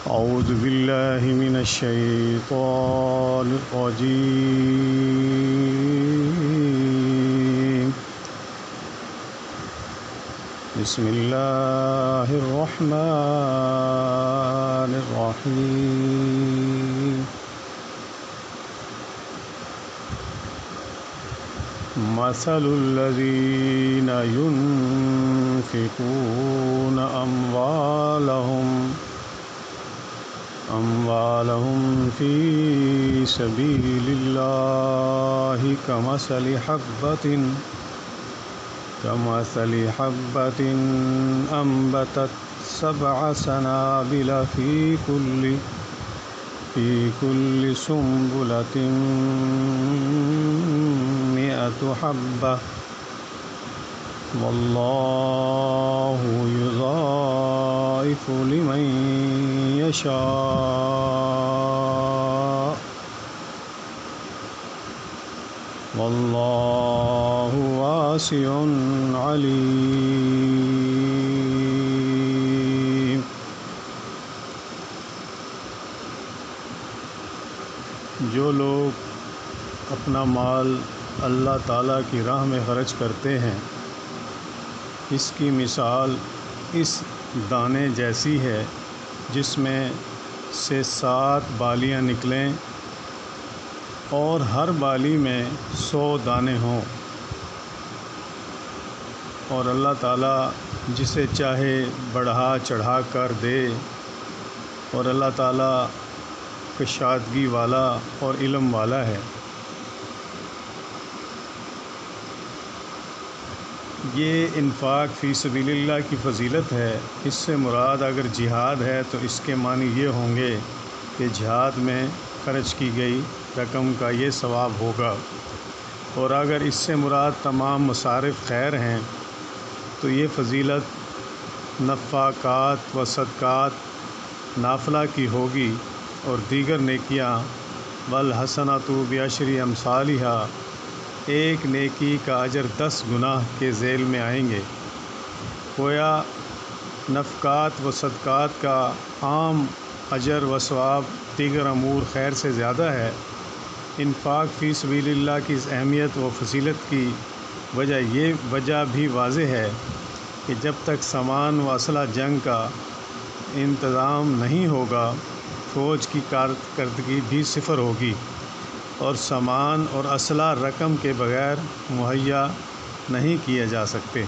أعوذ بالله من الشيطان الرجيم. بسم الله الرحمن الرحيم. مثل الذين ينفقون أموالهم في سبيل الله كمثل حبة أنبتت 7 سنابل في كل سنبلة 100 حبة والله يضاعف لمن يشاء والله واسع علیم. جو لوگ اپنا مال اللہ تعالیٰ کی راہ میں خرچ کرتے ہیں، اس کی مثال اس دانے جیسی ہے جس میں سے 7 بالیاں نکلیں اور ہر بالی میں 100 دانے ہوں، اور اللہ تعالیٰ جسے چاہے بڑھا چڑھا کر دے، اور اللہ تعالیٰ کشادگی والا اور علم والا ہے. یہ انفاق فی سبیل اللہ کی فضیلت ہے. اس سے مراد اگر جہاد ہے تو اس کے معنی یہ ہوں گے کہ جہاد میں خرچ کی گئی رقم کا یہ ثواب ہوگا، اور اگر اس سے مراد تمام مصارف خیر ہیں تو یہ فضیلت نفقات و صدقات نافلہ کی ہوگی، اور دیگر نیکیاں والحسنات بعشر امثالها، ایک نیکی کا اجر 10 گنا کے ذیل میں آئیں گے. گویا نفقات و صدقات کا عام اجر و ثواب دیگر امور خیر سے زیادہ ہے. انفاق فی سبیل اللہ کی اس اہمیت و فضیلت کی وجہ بھی واضح ہے کہ جب تک سامان و اسلحہ جنگ کا انتظام نہیں ہوگا، فوج کی کارکردگی بھی صفر ہوگی، اور سامان اور اسلحہ رقم کے بغیر مہیا نہیں کیے جا سکتے.